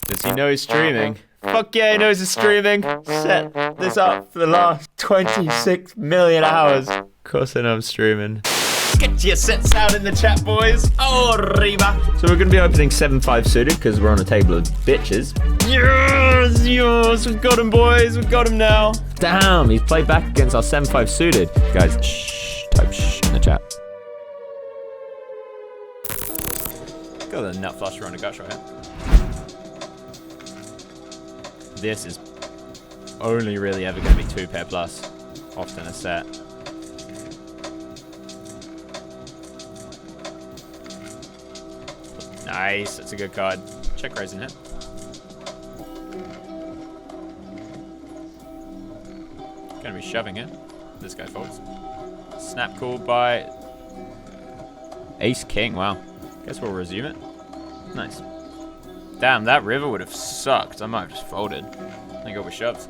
Does he know he's streaming? Fuck yeah, he knows he's streaming. Set this up for the last 26 million hours. Of course I know I'm streaming. Get your sets out in the chat, boys. Oh, Reba. So we're going to be opening 7-5 suited because we're on a table of bitches. Yes, we've got him, boys. We've got him now. Damn, he's played back against our 7-5 suited. Guys, shh, type shh in the chat. Got a nut fluster on the guts right here. This is only really ever going to be 2 pair plus, often a set. Nice, that's a good card. Check raising hit. Gonna be shoving it. This guy folds. Snap called by Ace King. Wow. Guess we'll resume it. Nice. Damn, that river would have sucked. I might have just folded. I think I was shoved.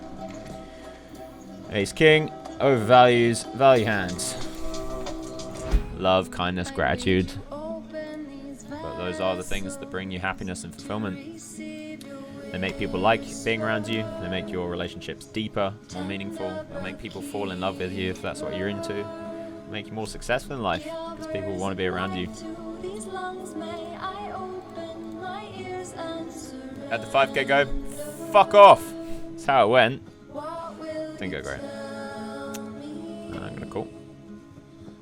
Ace King. Overvalues. Value hands. Love, kindness, gratitude. But those are the things that bring you happiness and fulfillment. They make people like being around you. They make your relationships deeper, more meaningful. They'll make people fall in love with you if that's what you're into. They'll make you more successful in life because people want to be around you. At the 5k go, fuck off. That's how it went. Didn't go great. I'm gonna call.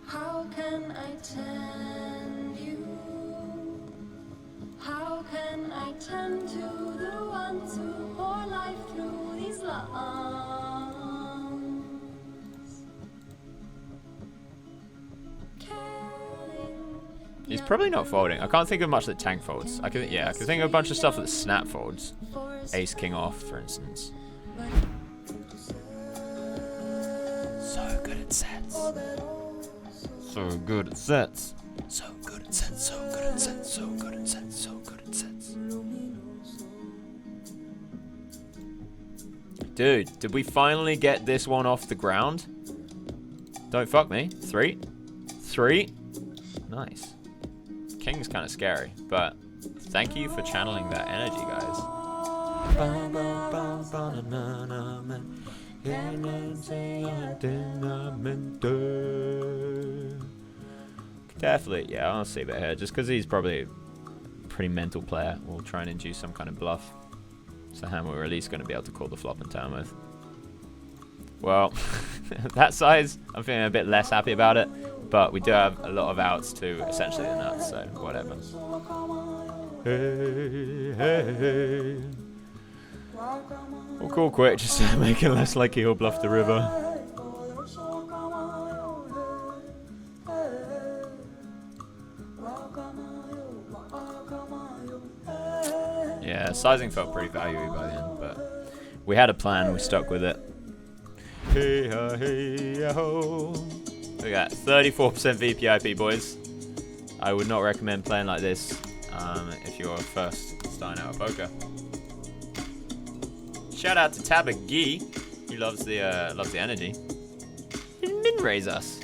How can I tend you? How can I tend to the ones who pour life through these lungs? He's probably not folding. I can't think of much that tank folds. I can think of a bunch of stuff that snap folds. Ace king off, for instance. So good at sets. So good at sets. So good at sets. So good at sets. So good at sets. So good at sets. Dude, did we finally get this one off the ground? Don't fuck me. 3. Nice. King's kind of scary, but thank you for channeling that energy, guys. Definitely, yeah, I'll save it here, just because he's probably a pretty mental player. We'll try and induce some kind of bluff. It's a hand we're at least going to be able to call the flop and turn with. Well, that size, I'm feeling a bit less happy about it. But we do have a lot of outs to essentially the nuts, so whatever. Hey. We'll call quick just to make it less likely he'll bluff the river. Yeah, sizing felt pretty valuable by the end, but we had a plan, we stuck with it. Hey ha hey ho. Look at that, 34% VPIP, boys. I would not recommend playing like this if you're first starting out at poker. Shout out to Tabagee, who loves the energy. He didn't min raise us.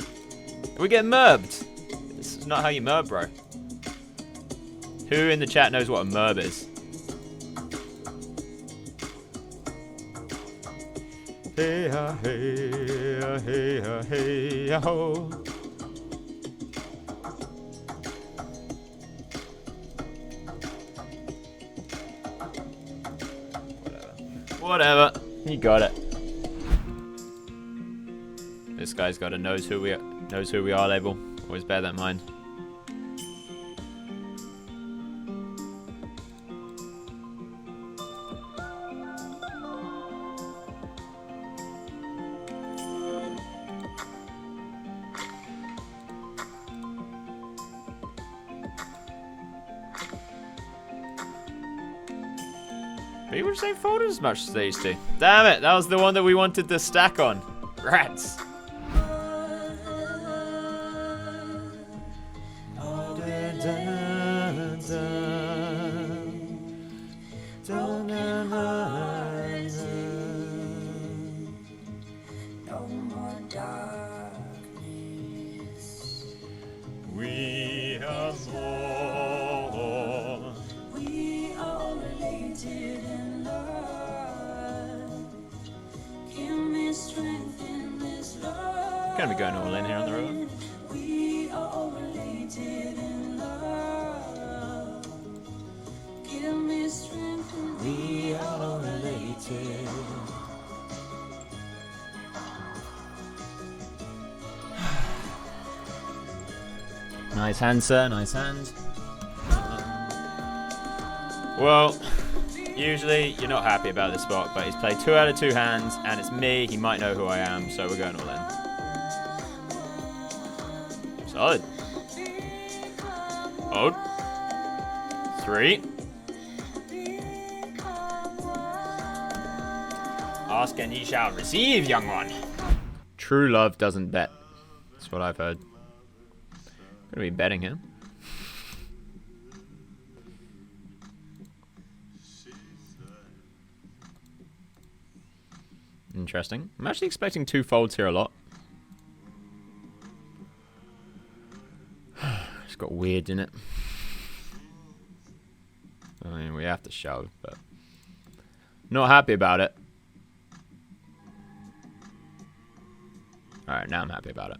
We get merbed. This is not how you merb, bro. Who in the chat knows what a merb is? Hey ha hey ha hey ha hey ha ho. Whatever. You got it. This guy's got a knows who we are label. Always bear that in mind. People just ain't folded as much as they used to. Damn it, that was the one that we wanted to stack on. Rats. We are more. We are related. gonna be going all in here on the river. We are related in love. Give me strength and We are all related. Nice hand, sir. Nice hand. Well, usually you're not happy about this spot, but he's played 2 out of 2 hands, and it's me. He might know who I am, so we're going all in. Solid. Hold. 3. Ask and ye shall receive, young one. True love doesn't bet. That's what I've heard. Gonna be betting him. Interesting. I'm actually expecting 2 folds here a lot. It's got weird in it. I mean, we have to shove, but not happy about it. Alright, now I'm happy about it.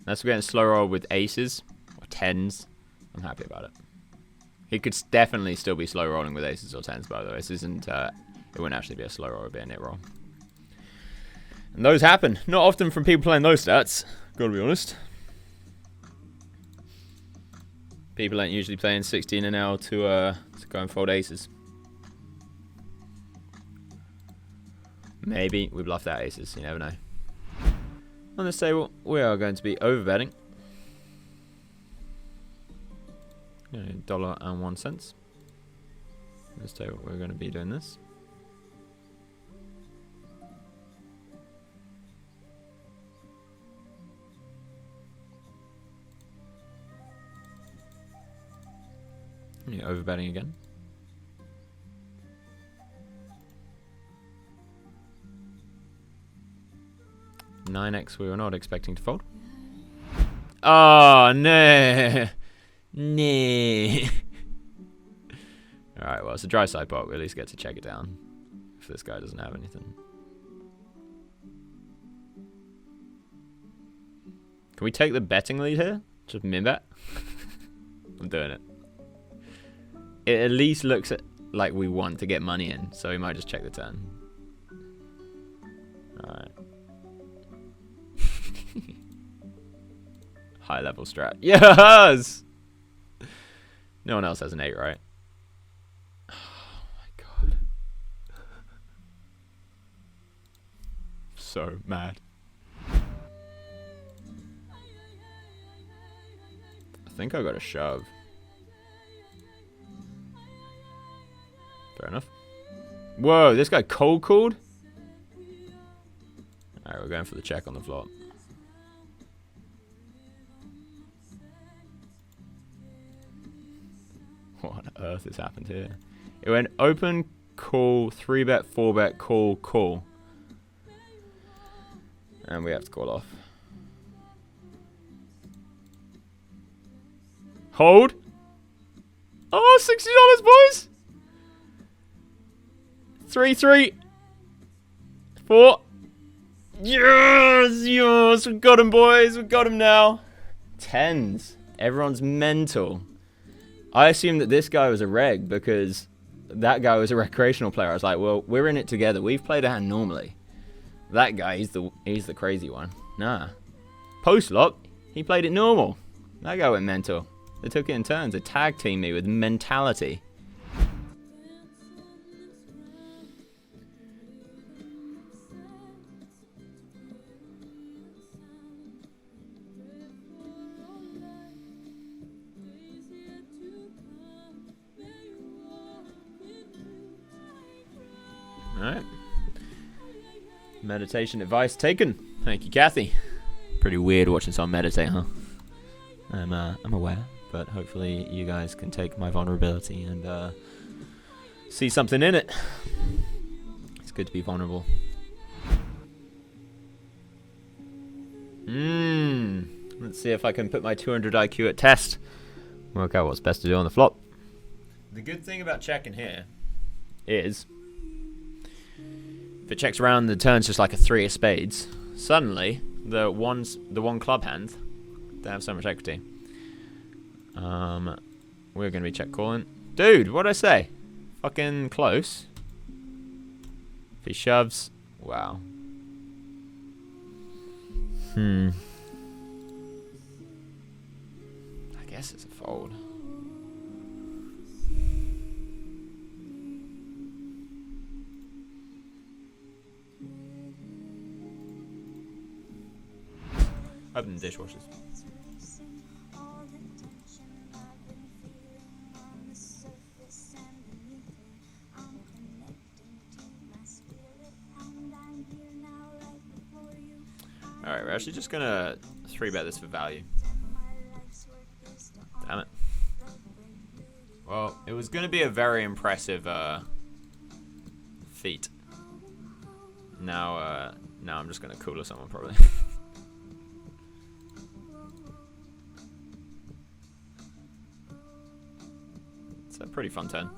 Unless we're getting slow roll with aces or 10s, I'm happy about it. He could definitely still be slow rolling with aces or 10s, by the way. This isn't, it wouldn't actually be a slow roll, it would be a nit roll. And those happen. Not often from people playing those stats, gotta be honest. People ain't usually playing 16 an L to go and fold aces. Maybe we bluffed out aces, you never know. On this table, we are going to be overbetting. $1.01. On this table, we're going to be doing this. Yeah, overbetting again. $9x we were not expecting to fold. Oh, no. No. Alright, well, it's a dry side pot. We at least get to check it down. If this guy doesn't have anything. Can we take the betting lead here? Just min-bet? I'm doing it. It at least looks like we want to get money in, so we might just check the turn. Alright. High level strat. Yes! No one else has an 8, right? Oh my god. So mad. I think I got a shove. Fair enough. Whoa, this guy cold called? Alright, we're going for the check on the flop. What on earth has happened here? It went open, call, 3-bet, 4-bet, call, call. And we have to call off. Hold. Oh, $60, boys. 3, 3. 4. Yes, yes. We've got him, boys. We've got him now. 10s. Everyone's mental. I assumed that this guy was a reg because that guy was a recreational player. I was like, well, we're in it together. We've played a hand normally. That guy, he's the crazy one. Nah. Post-flop, he played it normal. That guy went mental. They took it in turns. They tag teamed me with mentality. Alright. Meditation advice taken. Thank you, Kathy. Pretty weird watching someone meditate, huh? I'm aware, but hopefully you guys can take my vulnerability and see something in it. It's good to be vulnerable. Let's see if I can put my 200 IQ at test. Work out what's best to do on the flop. The good thing about checking here is if it checks around, the turn's just like a 3 of spades. Suddenly, the one club hand, they have so much equity. We're gonna be check calling. Dude, what'd I say? Fucking close. If he shoves, wow. I guess it's a fold. Open the dishwashers. Alright, we're actually just gonna 3-bet this for value. Damn it. Well, it was gonna be a very impressive feat. Now I'm just gonna cooler someone probably. It's a pretty fun turn.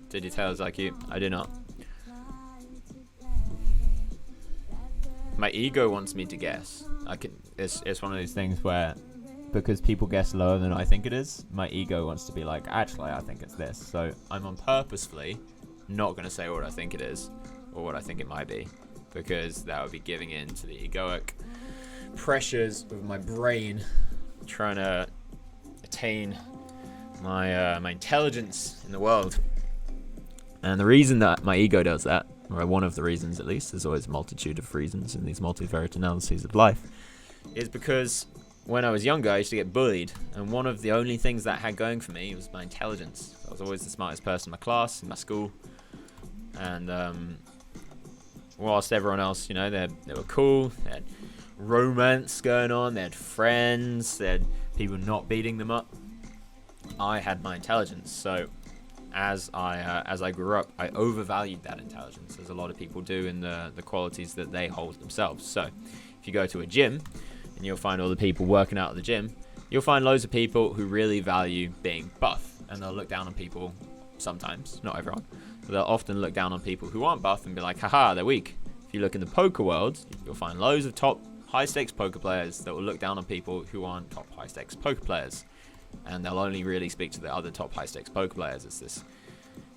Did you tell us like you? I did not. My ego wants me to guess. It's one of those things where, because people guess lower than I think it is, my ego wants to be like, actually, I think it's this. So I'm on purposefully not going to say what I think it is or what I think it might be, because that would be giving in to the egoic pressures of my brain trying to attain my intelligence in the world. And the reason that my ego does that, or one of the reasons at least, there's always a multitude of reasons in these multivariate analyses of life, is because when I was younger I used to get bullied, and one of the only things that had going for me was my intelligence. I was always the smartest person in my class, in my school, and whilst everyone else, you know, they were cool, they had romance going on, they had friends, they had people not beating them up, I had my intelligence. So as I grew up, I overvalued that intelligence, as a lot of people do in the qualities that they hold themselves. So if you go to a gym and you'll find all the people working out at the gym, you'll find loads of people who really value being buff, and they'll look down on people sometimes, not everyone, but they'll often look down on people who aren't buff and be like, haha, they're weak. If you look in the poker world, you'll find loads of top high stakes poker players that will look down on people who aren't top high stakes poker players. And they'll only really speak to the other top high-stakes poker players. It's this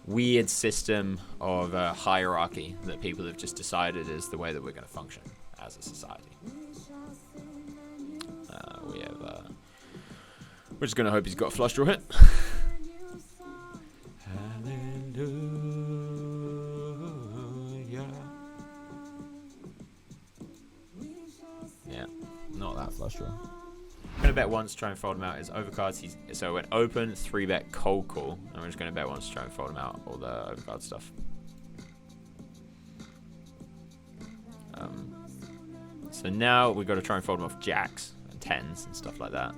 weird system of hierarchy that people have just decided is the way that we're going to function as a society. We're just going to hope he's got a flush draw hit. Hallelujah. Yeah, not that flush draw. I'm going to bet once, try and fold him out his overcards. So I went open, 3-bet, cold call. And we're just going to bet once, try and fold him out all the overcard stuff. So now we've got to try and fold him off jacks and 10s and stuff like that.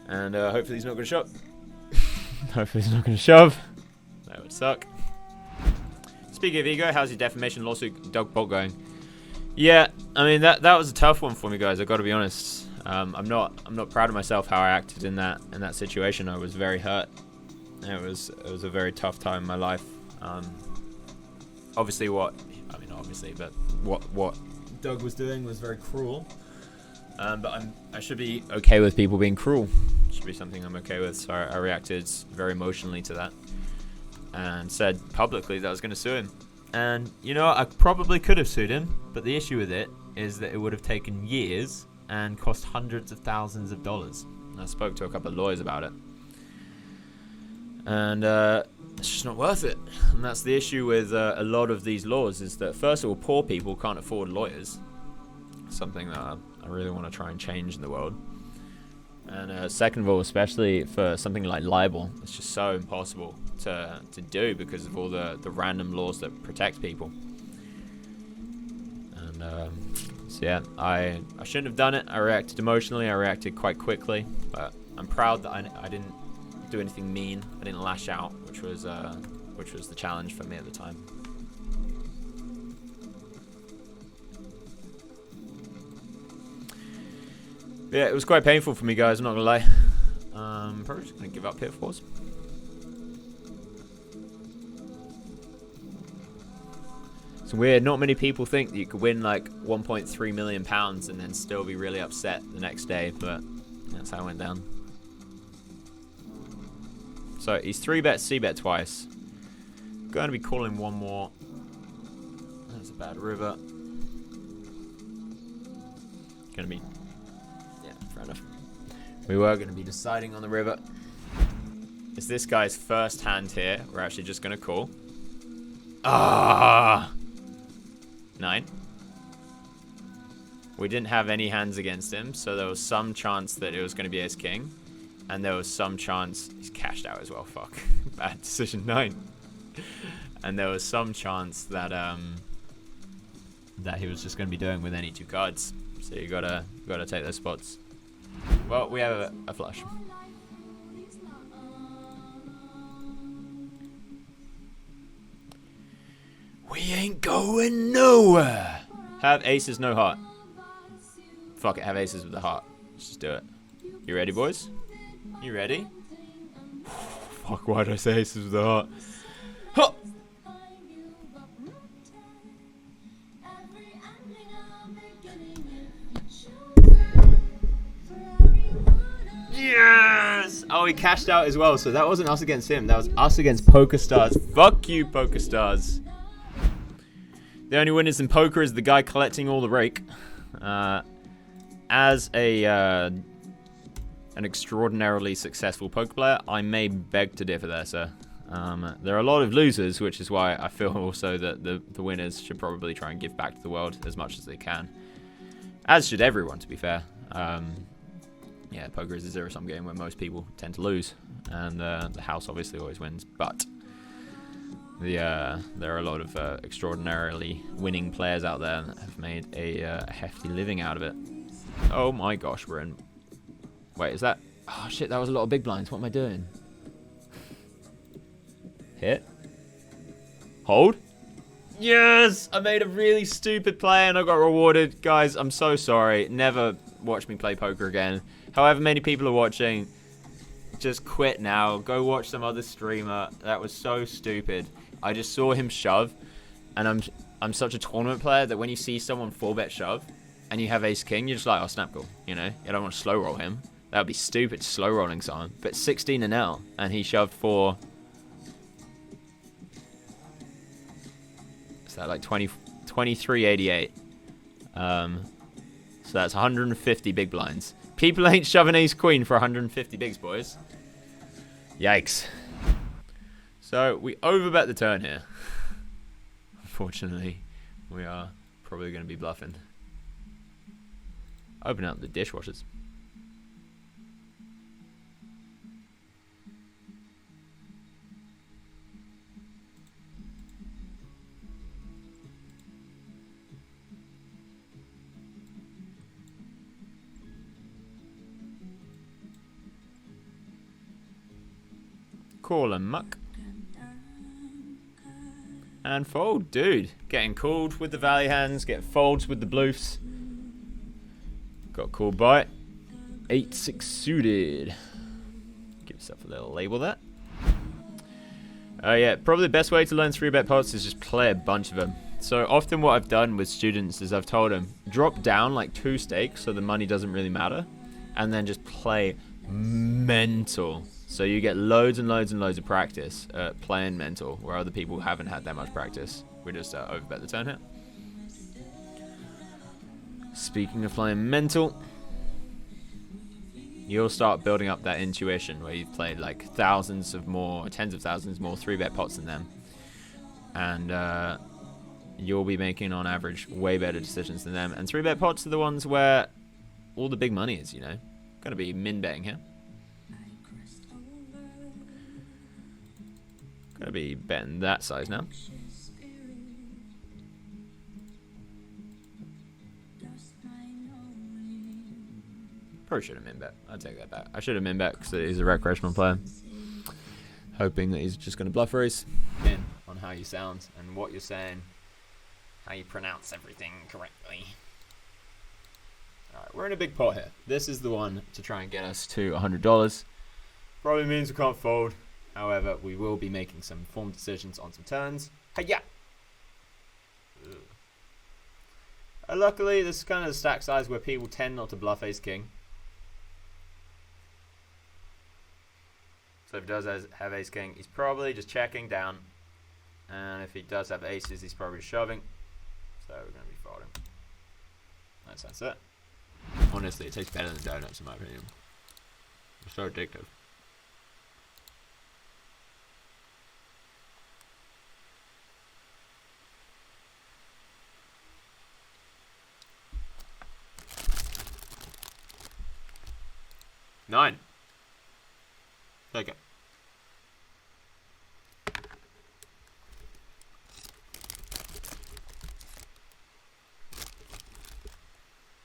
And hopefully he's not going to shove. Hopefully he's not going to shove. That would suck. Speaking of ego, how's your defamation lawsuit, Doug Polk, going? Yeah, I mean that was a tough one for me, guys. I've got to be honest. I'm not proud of myself how I acted in that situation. I was very hurt. It was a very tough time in my life. But what Doug was doing was very cruel. But I should be okay with people being cruel. It should be something I'm okay with. So I reacted very emotionally to that and said publicly that I was going to sue him. And, you know, I probably could have sued him, but the issue with it is that it would have taken years and cost hundreds of thousands of dollars. And I spoke to a couple of lawyers about it. And it's just not worth it. And that's the issue with a lot of these laws, is that, first of all, poor people can't afford lawyers. Something that I really want to try and change in the world. And second of all, especially for something like libel, it's just so impossible to do because of all the random laws that protect people. And so yeah, I shouldn't have done it. I reacted emotionally. I reacted quite quickly, but I'm proud that I didn't do anything mean. I didn't lash out, which was the challenge for me at the time. Yeah, it was quite painful for me, guys, I'm not gonna lie. Probably just gonna give up here, force. weird. Not many people think that you could win like 1.3 million pounds and then still be really upset the next day, but that's how it went down. So he's 3-bet, C-bet twice. Going to be calling one more. That's a bad river. Gonna be, yeah, fair enough. We were gonna be deciding on the river. It's this guy's first hand here. We're actually just gonna call. Ah, 9. We didn't have any hands against him, so there was some chance that it was gonna be ace king. And there was some chance, he's cashed out as well, fuck. Bad decision, 9. And there was some chance that that he was just going to be doing with any 2 cards. So you gotta take those spots. Well, we have a flush. We ain't going nowhere. Have aces, no heart. Fuck it, have aces with the heart. Let's just do it. You ready, boys? You ready? Fuck, why did I say aces with the heart? Huh! Yes! Oh, he cashed out as well, so that wasn't us against him. That was us against Poker Stars. Fuck you, Poker Stars. The only winners in poker is the guy collecting all the rake. As an extraordinarily successful poker player, I may beg to differ there, sir. There are a lot of losers, which is why I feel also that the winners should probably try and give back to the world as much as they can. As should everyone, to be fair. Yeah, poker is a zero-sum game where most people tend to lose, and the house obviously always wins, but there are a lot of extraordinarily winning players out there that have made a hefty living out of it. Oh my gosh, we're in... Wait, is that... Oh shit, that was a lot of big blinds. What am I doing? Hit. Hold. Yes! I made a really stupid play and I got rewarded. Guys, I'm so sorry. Never watch me play poker again. However many people are watching, just quit now. Go watch some other streamer. That was so stupid. I just saw him shove, and I'm such a tournament player that when you see someone 4-bet shove, and you have ace king, you're just like, oh, snap goal. You know, you don't want to slow roll him. That would be stupid, slow rolling someone. But 16 and L, and he shoved for... Is that like 23.88? So that's 150 big blinds. People ain't shoving ace queen for 150 bigs, boys. Yikes. So we overbet the turn here. Unfortunately, we are probably going to be bluffing. Open up the dishwashers. Call and muck. And fold, dude. Getting called with the valley hands, get folds with the bluffs. Got called by 8-6 suited. Give yourself a little label there. Yeah, probably the best way to learn 3-bet pots is just play a bunch of them. So often what I've done with students is I've told them, drop down like 2 stakes so the money doesn't really matter. And then just play mental. So you get loads and loads and loads of practice playing mental, where other people haven't had that much practice. We just overbet the turn here. Speaking of playing mental, you'll start building up that intuition where you've played like thousands of more, tens of thousands more 3-bet pots than them. And you'll be making, on average, way better decisions than them. And 3-bet pots are the ones where all the big money is, you know. Gonna be min-betting here. Gonna be betting that size now. Probably should have min-bet. I'll take that back. I should have min-bet because he's a recreational player. Hoping that he's just gonna bluff raise in on how you sound and what you're saying, how you pronounce everything correctly. Alright, we're in a big pot here. This is the one to try and get us to $100. Probably means we can't fold. However, we will be making some informed decisions on some turns. Hiya! Luckily, this is kind of the stack size where people tend not to bluff ace king. So if he does have ace king, he's probably just checking down. And if he does have aces, he's probably shoving. So we're going to be folding. That's it. Honestly, it tastes better than donuts in my opinion. It's so addictive. Nine. Take it.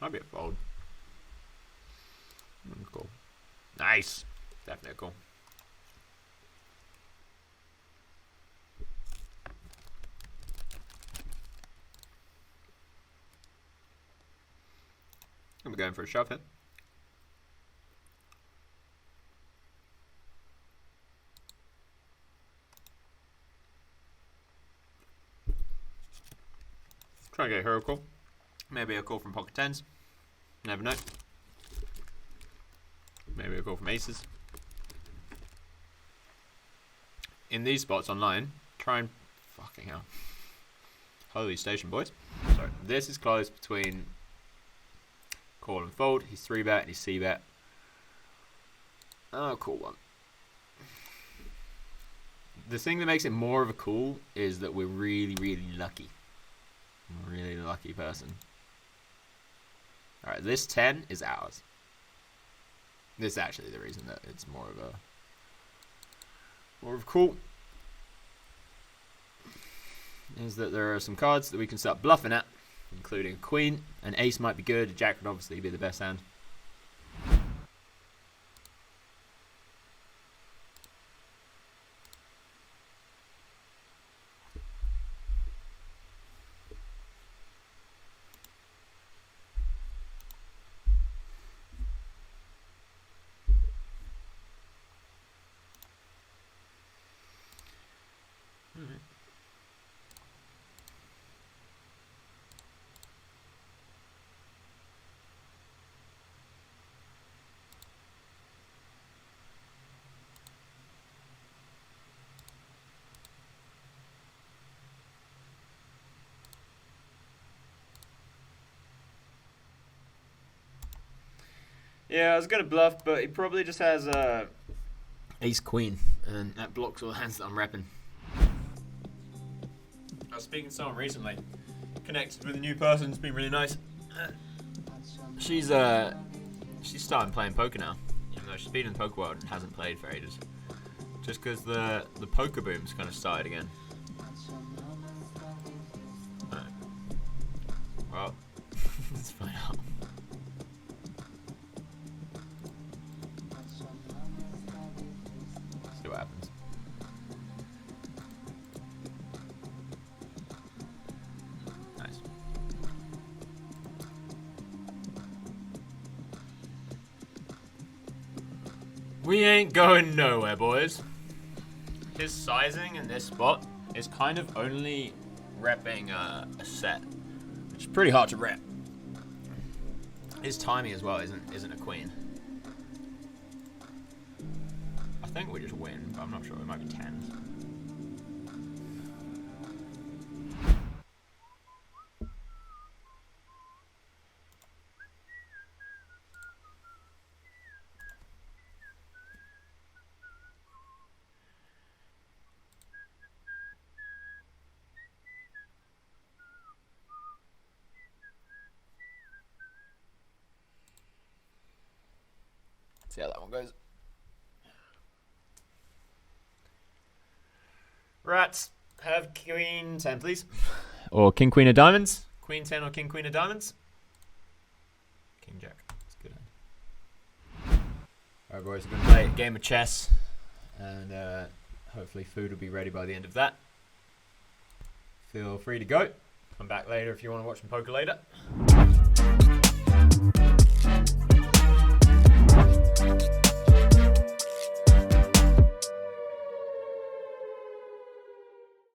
Might be a fold. Cool. Nice. Definitely cool. I'm going for a shove here. Try and get a hero call. Maybe a call from pocket tens. Never know. Maybe a call from aces. In these spots online, try and fucking hell. Holy station, boys. So this is close between call and fold. He's 3-bet and he's c-bet. Oh, cool one. The thing that makes it more of a call is that we're really, really lucky. I'm a really lucky person. Alright, this 10 is ours. This is actually the reason that it's more of a call. Is that there are some cards that we can start bluffing at, including a queen. An ace might be good. A jack would obviously be the best hand. Yeah, I was going to bluff, but he probably just has ace-queen, and that blocks all the hands that I'm repping. I was speaking to someone recently, connected with a new person, it's been really nice. She's starting playing poker now, even though she's been in the poker world and hasn't played for ages. Just because the poker boom's kind of started again. Right. Well, let's find out. See what happens. Nice. We ain't going nowhere, boys. His sizing in this spot is kind of only repping a set, which is pretty hard to rep. His timing as well isn't a queen. I think we just win, but I'm not sure. It might be tens. See how that one goes. Rats, have queen 10, please. Or king, queen of diamonds. Queen 10 or king, queen of diamonds. King, jack. That's a good hand. Alright, boys, we're going to play a game of chess. And hopefully food will be ready by the end of that. Feel free to go. Come back later if you want to watch some poker later.